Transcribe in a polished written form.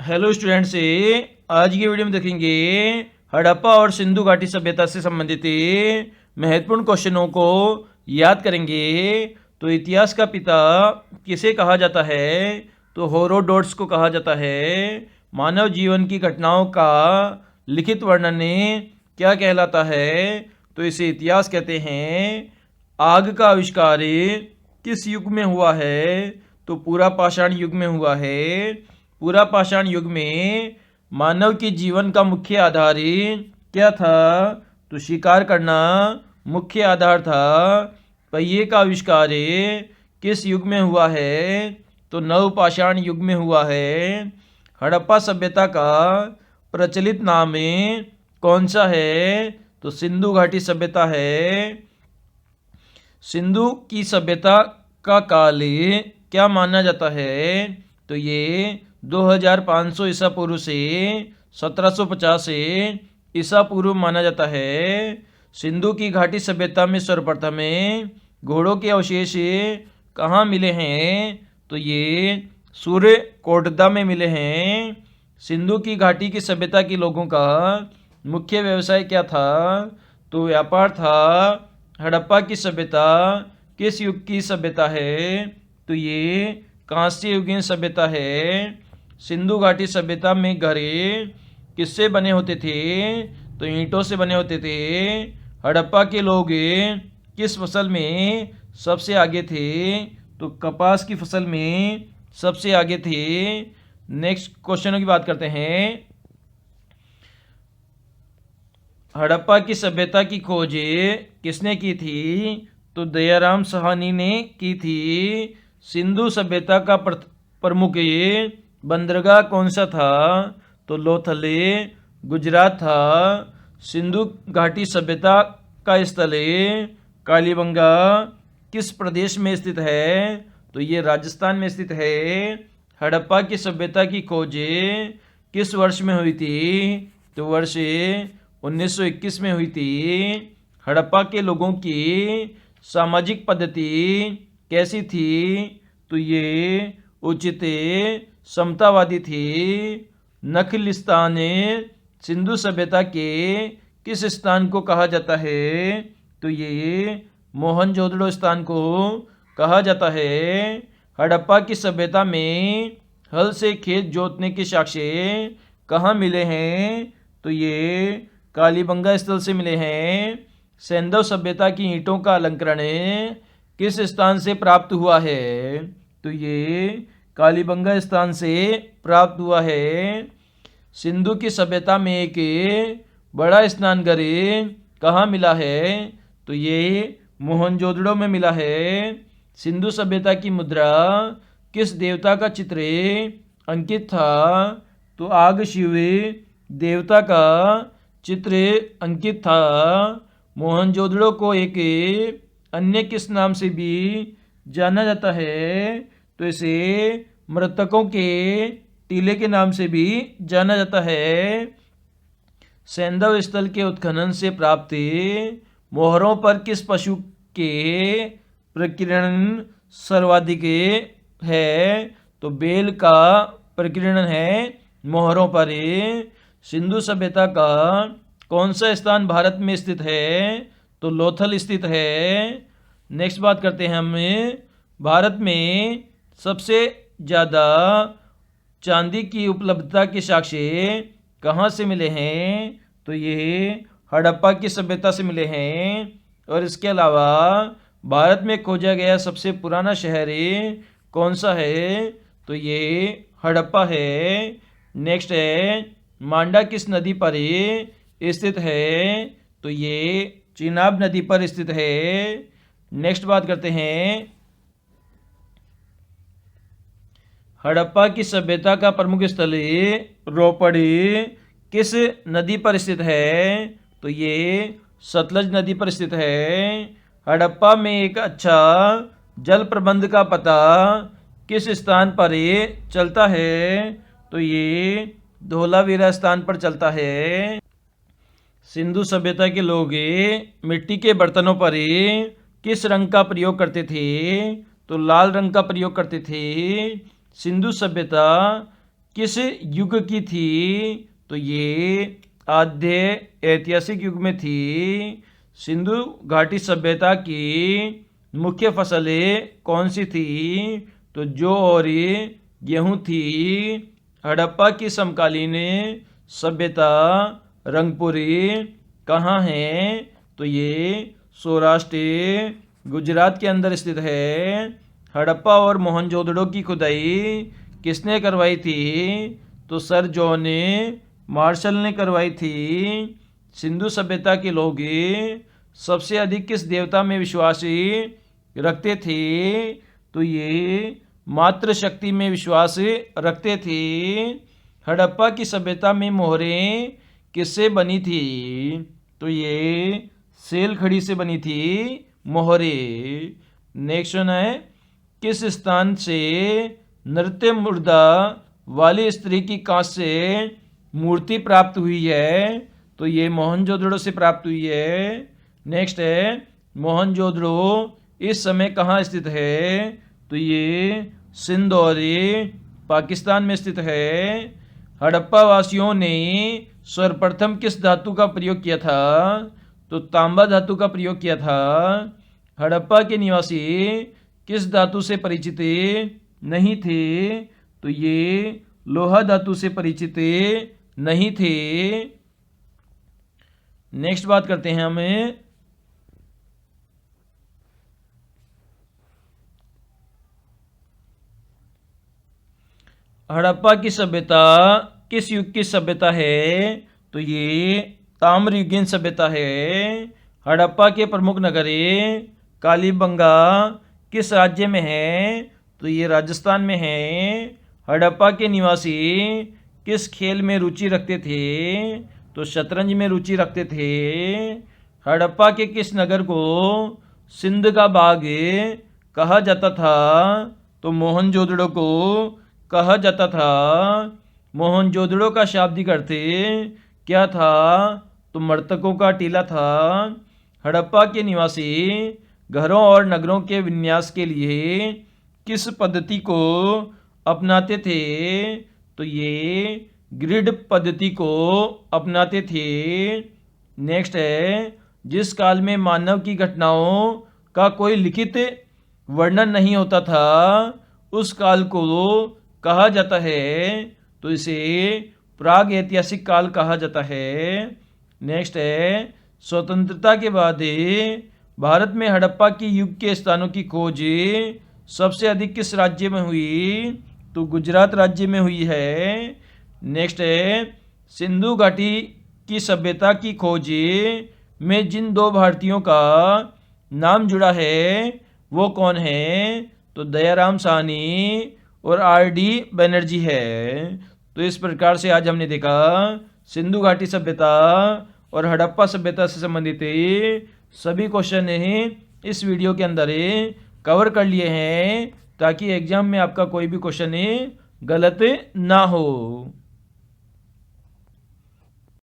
Hello students, आज की video में देखेंगे हड़प्पा और सिंधु घाटी सभ्यता से संबंधित महत्वपूर्ण क्वेश्चनों को याद करेंगे। तो इतिहास का पिता किसे कहा जाता है? तो हेरोडोटस को कहा जाता है। मानव जीवन की घटनाओं का लिखित वर्णन क्या कहलाता है? तो इसे इतिहास कहते हैं। आग का आविष्कार किस युग में हुआ है? तो पूरा पाषाण युग में हुआ है। पूरा पाषाण युग में मानव के जीवन का मुख्य आधार क्या था? तो शिकार करना मुख्य आधार था। पहिए का आविष्कार किस युग में हुआ है? तो नवपाषाण युग में हुआ है। हड़प्पा सभ्यता का प्रचलित नाम कौन सा है? तो सिंधु घाटी सभ्यता है। सिंधु की सभ्यता का काल क्या माना जाता है? तो ये 2500 ईसा पूर्व से 1750 ईसा पूर्व माना जाता है। सिंधु की घाटी सभ्यता में सर्वप्रथम घोड़ों के अवशेष कहाँ मिले हैं? तो ये सूर्यकोटदा में मिले हैं। सिंधु की घाटी की सभ्यता के लोगों का मुख्य व्यवसाय क्या था? तो व्यापार था। हड़प्पा की सभ्यता किस युग की सभ्यता है? तो ये कांस्य युगीन सभ्यता है। सिंधु घाटी सभ्यता में घर किससे बने होते थे? तो ईंटों से बने होते थे। हड़प्पा के लोग किस फसल में सबसे आगे थे? तो कपास की फसल में सबसे आगे थे। नेक्स्ट क्वेश्चनों की बात करते हैं। हड़प्पा की सभ्यता की खोज किसने की थी? तो दयाराम साहनी ने की थी। सिंधु सभ्यता का प्रमुख बंदरगाह कौन सा था? तो लोथल गुजरात था। सिंधु घाटी सभ्यता का स्थल कालीबंगा किस प्रदेश में स्थित है? तो ये राजस्थान में स्थित है। हड़प्पा की सभ्यता की खोज किस वर्ष में हुई थी? तो वर्ष 1921 में हुई थी। हड़प्पा के लोगों की सामाजिक पद्धति कैसी थी? तो ये उचित समतावादी थी। नखलिस्तान सिंधु सभ्यता के किस स्थान को कहा जाता है? तो ये मोहनजोदड़ो स्थान को कहा जाता है। हड़प्पा की सभ्यता में हल से खेत जोतने के साक्ष्य कहाँ मिले हैं? तो ये कालीबंगा स्थल से मिले हैं। सैंधव सभ्यता की ईंटों का अलंकरण किस स्थान से प्राप्त हुआ है? तो ये कालीबंगा स्थान से प्राप्त हुआ है। सिंधु की सभ्यता में एक बड़ा स्नानघर कहाँ मिला है? तो ये मोहनजोदड़ो में मिला है। सिंधु सभ्यता की मुद्रा किस देवता का चित्र अंकित था? तो आग शिव देवता का चित्र अंकित था। मोहनजोदड़ो को एक अन्य किस नाम से भी जाना जाता है? तो इसे मृतकों के टीले के नाम से भी जाना जाता है। सैंधव स्थल के उत्खनन से प्राप्त मोहरों पर किस पशु के प्रकीर्णन सर्वाधिक है? तो बेल का प्रकीर्णन है मोहरों पर। सिंधु सभ्यता का कौन सा स्थान भारत में स्थित है? तो लोथल स्थित है। नेक्स्ट बात करते हैं हम भारत में सबसे ज़्यादा चांदी की उपलब्धता के साक्ष्य कहाँ से मिले हैं? तो ये हड़प्पा की सभ्यता से मिले हैं। और इसके अलावा भारत में खोजा गया सबसे पुराना शहर कौन सा है? तो ये हड़प्पा है। नेक्स्ट है मांडा किस नदी पर स्थित है? तो ये चिनाब नदी पर स्थित है। नेक्स्ट बात करते हैं हड़प्पा की सभ्यता का प्रमुख स्थल रोपड़ किस नदी पर स्थित है? तो ये सतलज नदी पर स्थित है। हड़प्पा में एक अच्छा जल प्रबंध का पता किस स्थान पर चलता है? तो ये धोलावीरा स्थान पर चलता है। सिंधु सभ्यता के लोग मिट्टी के बर्तनों पर किस रंग का प्रयोग करते थे? तो लाल रंग का प्रयोग करते थे। सिंधु सभ्यता किस युग की थी? तो ये आद्य ऐतिहासिक युग में थी। सिंधु घाटी सभ्यता की मुख्य फसलें कौन सी थी? तो जौ और गेहूं थी। हड़प्पा की समकालीन सभ्यता रंगपुरी कहाँ है? तो ये सौराष्ट्र गुजरात के अंदर स्थित है। हड़प्पा और मोहनजोदड़ो की खुदाई किसने करवाई थी? तो सर जॉन मार्शल ने करवाई थी। सिंधु सभ्यता के लोग सबसे अधिक किस देवता में विश्वास रखते थे? तो ये मातृशक्ति में विश्वास रखते थे। हड़प्पा की सभ्यता में मोहरें किससे बनी थी? तो ये सेल खड़ी से बनी थी मोहरें। नेक्स्ट वन है, किस स्थान से नृत्य मुर्दा वाली स्त्री की कांच से मूर्ति प्राप्त हुई है? तो ये मोहनजोदड़ो से प्राप्त हुई है। नेक्स्ट है, मोहनजोदड़ो इस समय कहाँ स्थित है? तो ये सिंध और पाकिस्तान में स्थित है। हड़प्पा वासियों ने सर्वप्रथम किस धातु का प्रयोग किया था? तो तांबा धातु का प्रयोग किया था। हड़प्पा के निवासी किस धातु से परिचित नहीं थे? तो ये लोहा धातु से परिचित नहीं थे। नेक्स्ट बात करते हैं हमें हड़प्पा की सभ्यता किस युग की सभ्यता है? तो ये ताम्रयुगीन सभ्यता है। हड़प्पा के प्रमुख नगर कालीबंगा किस राज्य में है? तो ये राजस्थान में है। हड़प्पा के निवासी किस खेल में रुचि रखते थे? तो शतरंज में रुचि रखते थे। हड़प्पा के किस नगर को सिंध का बाग कहा जाता था? तो मोहनजोदड़ो को कहा जाता था। मोहनजोदड़ो का शाब्दिक अर्थ क्या था? तो मृतकों का टीला था। हड़प्पा के निवासी घरों और नगरों के विन्यास के लिए किस पद्धति को अपनाते थे? तो ये ग्रिड पद्धति को अपनाते थे। नेक्स्ट है, जिस काल में मानव की घटनाओं का कोई लिखित वर्णन नहीं होता था उस काल को कहा जाता है? तो इसे प्राग ऐतिहासिक काल कहा जाता है। नेक्स्ट है, स्वतंत्रता के बाद भारत में हड़प्पा की युग के स्थानों की खोज सबसे अधिक किस राज्य में हुई? तो गुजरात राज्य में हुई है। नेक्स्ट है, सिंधु घाटी की सभ्यता की खोज में जिन दो भारतीयों का नाम जुड़ा है वो कौन है? तो दयाराम साहनी और आर.डी. बनर्जी है। तो इस प्रकार से आज हमने देखा सिंधु घाटी सभ्यता और हड़प्पा सभ्यता से संबंधित सभी क्वेश्चन इस वीडियो के अंदर कवर कर लिए हैं ताकि एग्जाम में आपका कोई भी क्वेश्चन गलत ना हो।